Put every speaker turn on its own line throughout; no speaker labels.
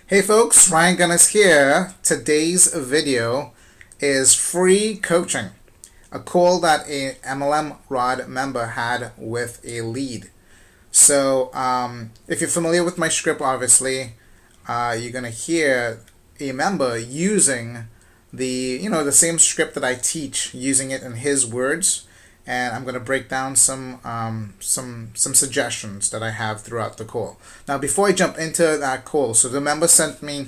Hey folks, Ryan Gunness here. Today's video is free coaching, a call that a MLM Rod member had with a lead. So if you're familiar with my script, obviously you're gonna hear a member using the same script that I teach, using it in his words, and I'm going to break down some suggestions that I have throughout the call. Now, before I jump into that call, so the member sent me,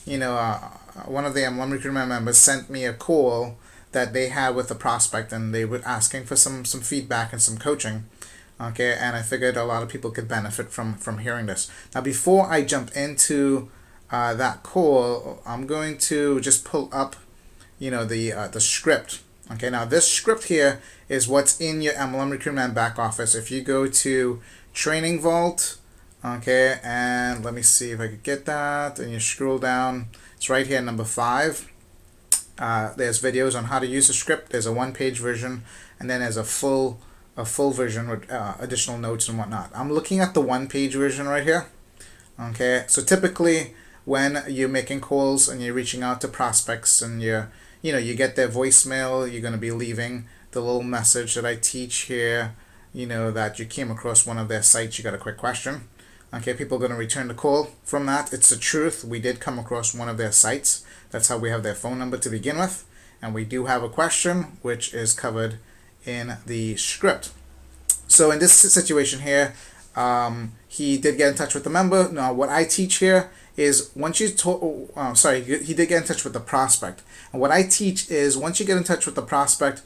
one of the MLM recruitment members sent me a call that they had with a prospect, and they were asking for some feedback and some coaching. Okay, and I figured a lot of people could benefit from hearing this. Now, before I jump into that call, I'm going to just pull up, the script. Okay, now this script here is what's in your MLM Recruitment back office. If you go to Training Vault, okay, and let me see if I could get that, and you scroll down, it's right here, number 5. There's videos on how to use the script. There's a one-page version, and then there's a full version with additional notes and whatnot. I'm looking at the one-page version right here. Okay, so typically when you're making calls and you're reaching out to prospects and you get their voicemail, you're going to be leaving the little message that I teach here, that you came across one of their sites, you got a quick question. Okay, people are going to return the call from that. It's the truth. We did come across one of their sites. That's how we have their phone number to begin with. And we do have a question, which is covered in the script. So in this situation here, he did get in touch with the member. Now, what I teach here is once you he did get in touch with the prospect. And what I teach is once you get in touch with the prospect,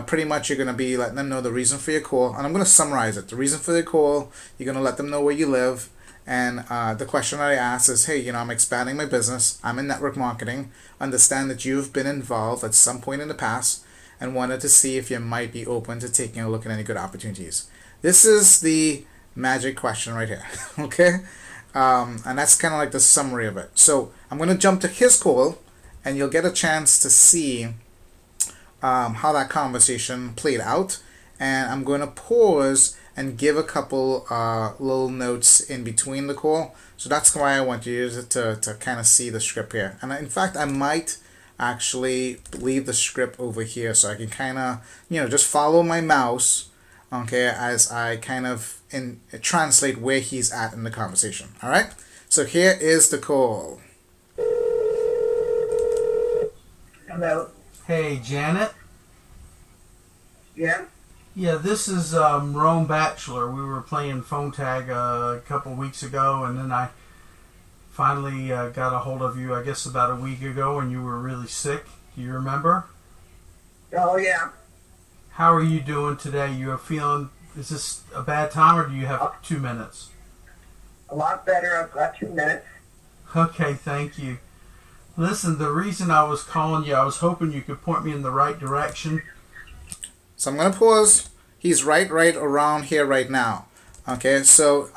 pretty much you're going to be letting them know the reason for your call. And I'm going to summarize it. The reason for the call, you're going to let them know where you live. And the question that I ask is, hey, I'm expanding my business. I'm in network marketing. Understand that you've been involved at some point in the past and wanted to see if you might be open to taking a look at any good opportunities. This is the magic question right here. Okay? And that's kind of like the summary of it. So I'm going to jump to his call, and you'll get a chance to see how that conversation played out. And I'm going to pause and give a couple little notes in between the call. So that's why I want you to kind of see the script here. And in fact, I might actually leave the script over here so I can kind of, just follow my mouse, okay, as I kind of translate where he's at in the conversation. All right, so here is the call.
Hello.
Hey, Janet.
Yeah.
Yeah, this is Rome Bachelor. We were playing phone tag a couple weeks ago, and then I finally got a hold of you, I guess about a week ago, and you were really sick. Do you remember?
Oh, yeah.
How are you doing today? You are feeling, is this a bad time, or do you have 2 minutes?
A lot better. I've got 2 minutes.
Okay, thank you. Listen, the reason I was calling you, I was hoping you could point me in the right direction.
So I'm going to pause. He's right around here right now. Okay, so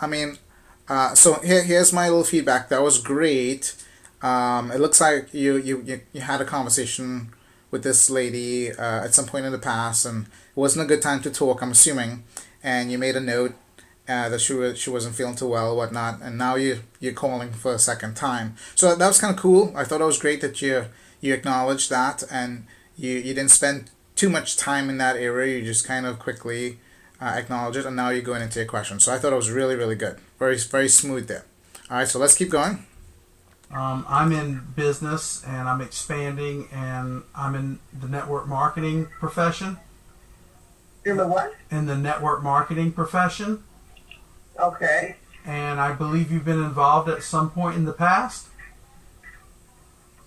so here's my little feedback. That was great. It looks like you had a conversation with this lady at some point in the past, and it wasn't a good time to talk, I'm assuming, and you made a note that she wasn't feeling too well, whatnot, and now you're calling for a second time. So that was kind of cool. I thought it was great that you acknowledged that, and you didn't spend too much time in that area. You just kind of quickly acknowledge it, and now you're going into your question. So I thought it was really good. Very smooth there. All right, so let's keep going.
I'm in business, and I'm expanding, and I'm in the network marketing profession.
You're the what?
In the network marketing profession.
Okay.
And I believe you've been involved at some point in the past?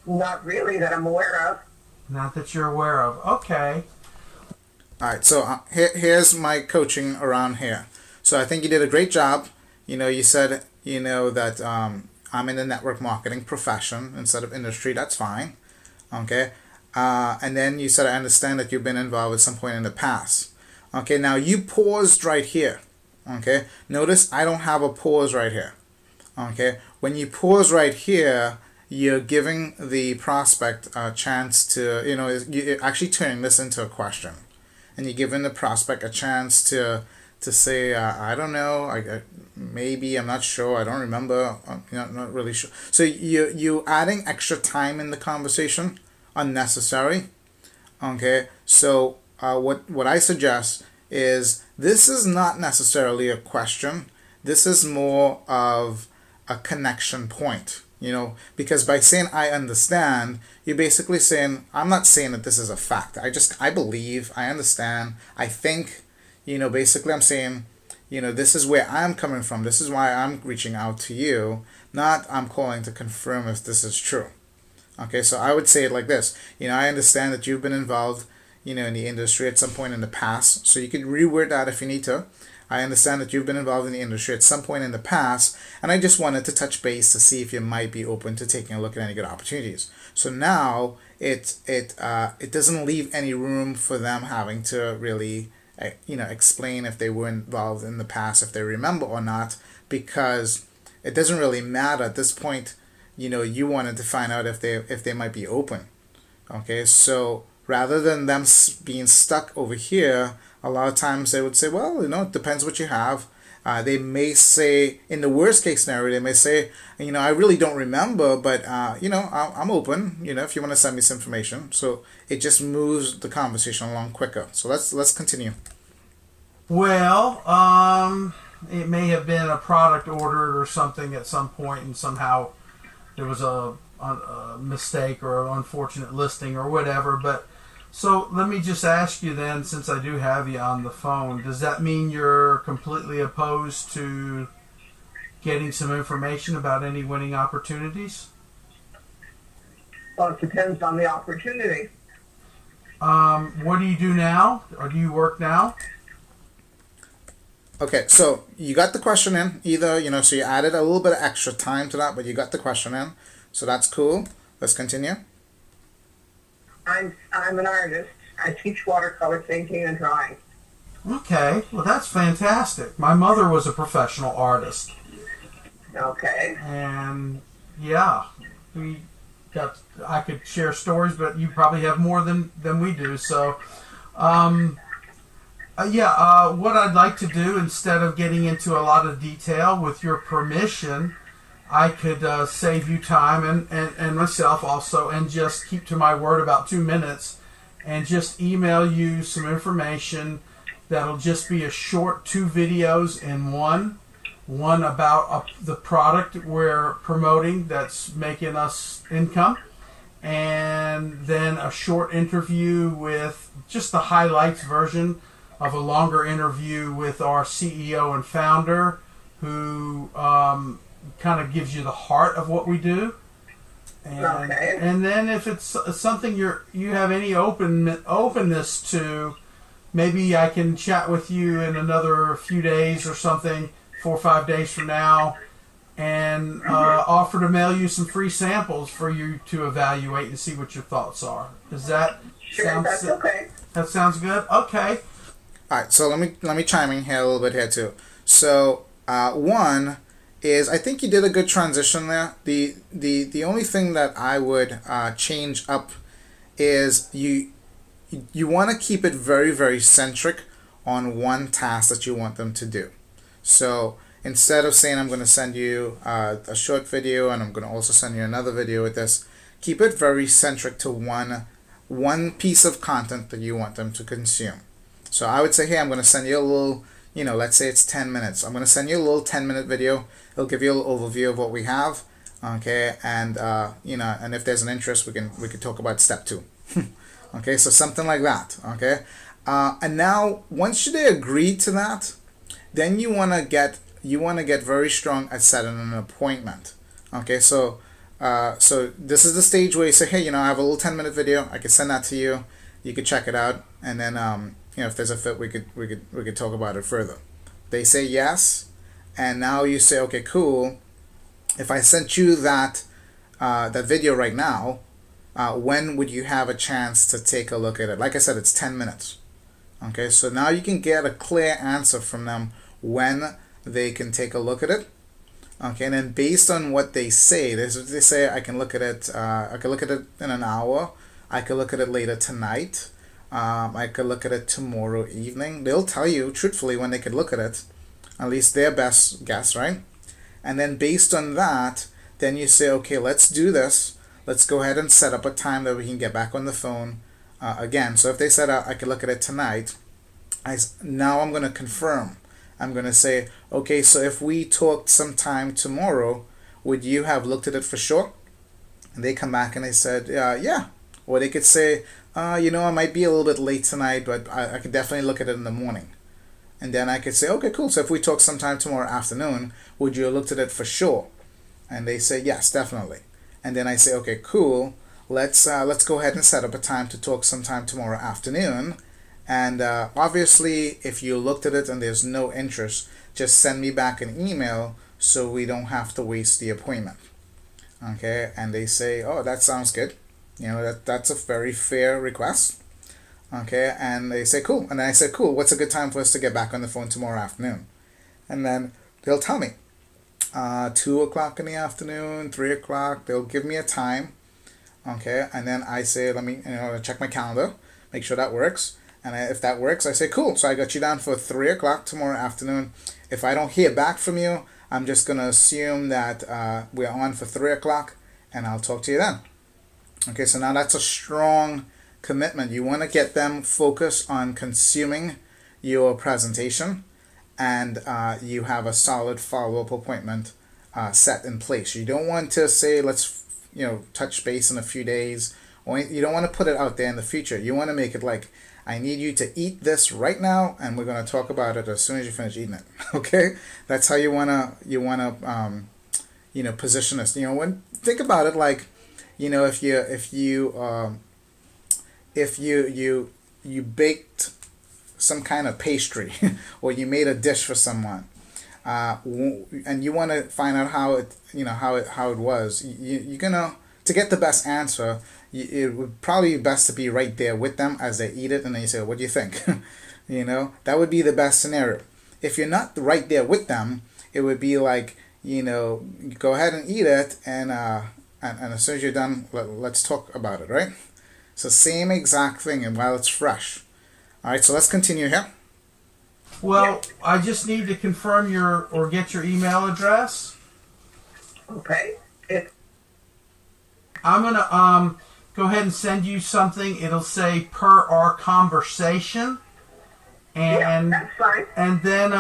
Not really that I'm aware of.
Not that you're aware of. Okay.
All right, so here's my coaching around here. So I think you did a great job. You said, that I'm in the network marketing profession instead of industry. That's fine. Okay. And then you said, I understand that you've been involved at some point in the past. Okay, now you paused right here. Okay, notice I don't have a pause right here. Okay, when you pause right here, you're giving the prospect a chance to, you're actually turning this into a question. And you're giving the prospect a chance to to say, I don't know, maybe, I'm not sure, I don't remember, not really sure. So you adding extra time in the conversation, unnecessary. Okay, so what I suggest is, this is not necessarily a question. This is more of a connection point. Because by saying I understand, you're basically saying, I'm not saying that this is a fact. I believe, I understand, I think, basically I'm saying, this is where I'm coming from. This is why I'm reaching out to you, not I'm calling to confirm if this is true. Okay, so I would say it like this. I understand that you've been involved, in the industry at some point in the past. So you could reword that if you need to. I understand that you've been involved in the industry at some point in the past, and I just wanted to touch base to see if you might be open to taking a look at any good opportunities. So now it doesn't leave any room for them having to really explain if they were involved in the past, if they remember or not, because it doesn't really matter at this point. You wanted to find out if they might be open. Okay, so rather than them being stuck over here, a lot of times they would say, well, it depends what you have. They may say, in the worst case scenario, they may say, I really don't remember, but, I'm open, if you want to send me some information. So it just moves the conversation along quicker. So let's continue.
Well, it may have been a product ordered or something at some point, and somehow there was a mistake or an unfortunate listing or whatever, but so let me just ask you then, since I do have you on the phone, does that mean you're completely opposed to getting some information about any winning opportunities?
Well, it depends on the opportunity.
What do you do now? Or do you work now?
Okay, so you got the question in. Either, so you added a little bit of extra time to that, but you got the question in. So that's cool. Let's continue.
I'm an artist. I teach watercolor painting and drawing.
Okay, well that's fantastic. My mother was a professional artist.
Okay.
And yeah, I could share stories, but you probably have more than we do. So, what I'd like to do, instead of getting into a lot of detail, with your permission, I could save you time and myself also, and just keep to my word about 2 minutes, and just email you some information that'll just be a short 2 videos in one about the product we're promoting that's making us income, and then a short interview with just the highlights version of a longer interview with our CEO and founder, who kind of gives you the heart of what we do. And then if it's something you have any openness to, maybe I can chat with you in another few days or something, 4 or 5 days from now, and offer to mail you some free samples for you to evaluate and see what your thoughts are. Does that sound
okay?
That sounds good. Okay.
All right. So let me chime in here a little bit here too. So one is, I think you did a good transition there. The only thing that I would change up is you want to keep it very, very centric on one task that you want them to do. So instead of saying I'm going to send you a short video and I'm going to also send you another video with this, keep it very centric to one piece of content that you want them to consume. So I would say, hey, I'm going to send you a little, let's say it's 10 minutes. I'm going to send you a little 10-minute video. It'll give you a little overview of what we have, okay, and and if there's an interest, we could talk about step 2. Okay, so something like that, okay. And now once they agree to that, then you want to get very strong at setting an appointment. Okay, so this is the stage where you say, hey, I have a little 10-minute video. I could send that to you. You could check it out, and then if there's a fit, we could talk about it further. They say yes, and now you say, okay, cool. If I sent you that video right now, when would you have a chance to take a look at it? Like I said, it's 10 minutes. Okay, so now you can get a clear answer from them when they can take a look at it. Okay, and then based on what they say, they say I can look at it. I can look at it in an hour. I can look at it later tonight. I could look at it tomorrow evening. They'll tell you truthfully when they could look at it, at least their best guess, right? And then based on that, then you say, okay, let's do this. Let's go ahead and set up a time that we can get back on the phone again. So if they said I could look at it tonight, now I'm going to confirm. I'm going to say, okay, so if we talked sometime tomorrow, would you have looked at it for sure? And they come back and they said, yeah. Or they could say, you know, I might be a little bit late tonight, but I could definitely look at it in the morning. And then I could say, okay, cool. So if we talk sometime tomorrow afternoon, would you have looked at it for sure? And they say, yes, definitely. And then I say, okay, cool. Let's go ahead and set up a time to talk sometime tomorrow afternoon. And obviously, if you looked at it and there's no interest, just send me back an email so we don't have to waste the appointment. Okay? And they say, oh, that sounds good. You know, that's a very fair request. Okay? And they say, cool. And then I say, cool, what's a good time for us to get back on the phone tomorrow afternoon? And then they'll tell me. 2 o'clock in the afternoon, 3 o'clock, they'll give me a time. Okay? And then I say, let me check my calendar, make sure that works. And if that works, I say, cool. So I got you down for 3 o'clock tomorrow afternoon. If I don't hear back from you, I'm just going to assume that we're on for 3 o'clock, and I'll talk to you then. Okay, so now that's a strong commitment. You want to get them focused on consuming your presentation, and you have a solid follow-up appointment set in place. You don't want to say, let's touch base in a few days, or you don't want to put it out there in the future. You want to make it like, I need you to eat this right now, and we're going to talk about it as soon as you finish eating it. Okay, that's how you wanna position this. Think about it like, if you baked some kind of pastry or you made a dish for someone, and you want to find out how it was. You're gonna, to get the best answer, it would probably be best to be right there with them as they eat it, and then you say, what do you think? That would be the best scenario. If you're not right there with them, it would be like, go ahead and eat it, and as soon as you're done, let's talk about it, right? So same exact thing, and while it's fresh. All right, so let's continue here.
Well, I just need to confirm get your email address.
Okay.
I'm gonna go ahead and send you something. It'll say per our conversation, and
that's fine.
And then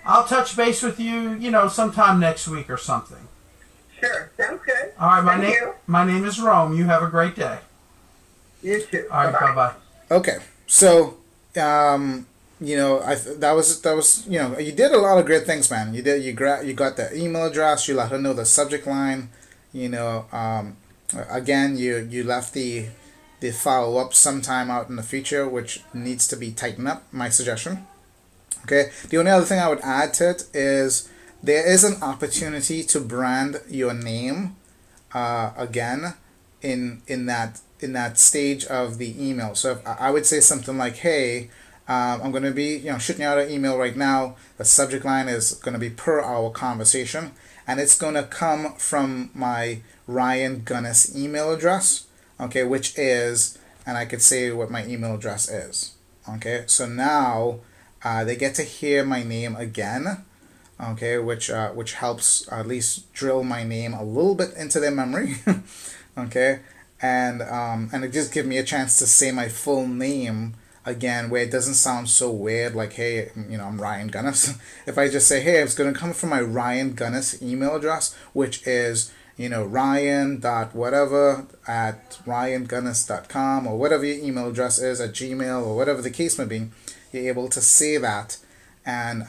I'll touch base with you, sometime next week or something.
Sure, sounds good.
All right, my name is Rome. You have a great day.
You too.
All right, bye-bye.
Okay, so that was you did a lot of great things, man. You got the email address. You let her know the subject line. Again, you left the follow up sometime out in the future, which needs to be tightened up. My suggestion. Okay. The only other thing I would add to it is there is an opportunity to brand your name again in that stage of the email. So if I would say something like, hey, I'm going to be shooting out an email right now. The subject line is going to be per our conversation, and it's going to come from my Ryan Gunness email address, okay, which is, and I could say what my email address is. Okay, so now they get to hear my name again, okay, which helps at least drill my name a little bit into their memory. Okay, and it just gives me a chance to say my full name again, where it doesn't sound so weird, like, hey, I'm Ryan Gunness. If I just say, hey, it's going to come from my Ryan Gunness email address, which is Ryan.whatever at ryangunness.com, or whatever your email address is at Gmail, or whatever the case may be, you're able to say that, and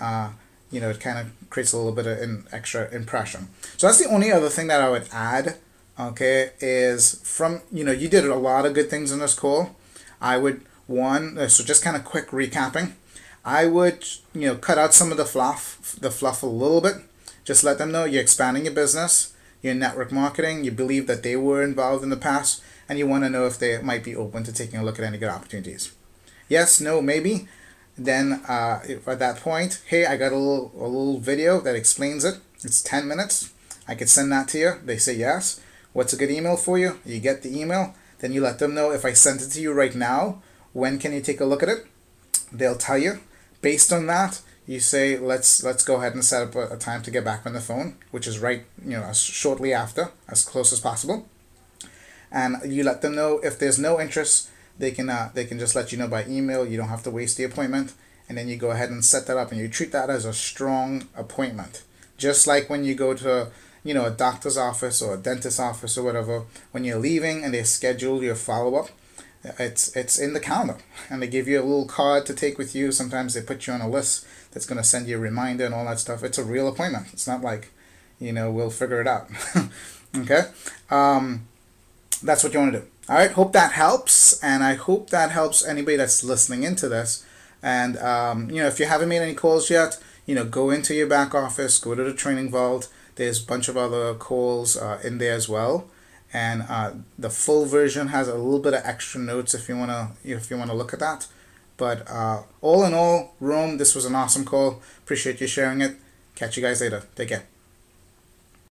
it kind of creates a little bit of an extra impression. So that's the only other thing that I would add, okay, is from, you did a lot of good things in this call. I would, so just kind of quick recapping, I would, cut out some of the fluff a little bit. Just let them know you're expanding your business, your network marketing, you believe that they were involved in the past, and you want to know if they might be open to taking a look at any good opportunities. Yes, no, maybe. Then if at that point, hey, I got a little video that explains it. It's 10 minutes. I could send that to you. They say yes. What's a good email for you? You get the email. Then you let them know if I sent it to you right now, when can you take a look at it? They'll tell you. Based on that, you say, let's go ahead and set up a time to get back on the phone, which is right, as shortly after, as close as possible. And you let them know. If there's no interest, they can just let you know by email. You don't have to waste the appointment. And then you go ahead and set that up, and you treat that as a strong appointment. Just like when you go to, a doctor's office or a dentist's office or whatever, when you're leaving and they schedule your follow-up, it's in the calendar, and they give you a little card to take with you. Sometimes they put you on a list that's going to send you a reminder and all that stuff. It's a real appointment. It's not like, we'll figure it out. Okay? That's what you want to do. All right, hope that helps, and I hope that helps anybody that's listening into this. And, if you haven't made any calls yet, go into your back office, go to the training vault. There's a bunch of other calls in there as well. And the full version has a little bit of extra notes if you wanna look at that. But all in all, Rome, this was an awesome call. Appreciate you sharing it. Catch you guys later. Take care.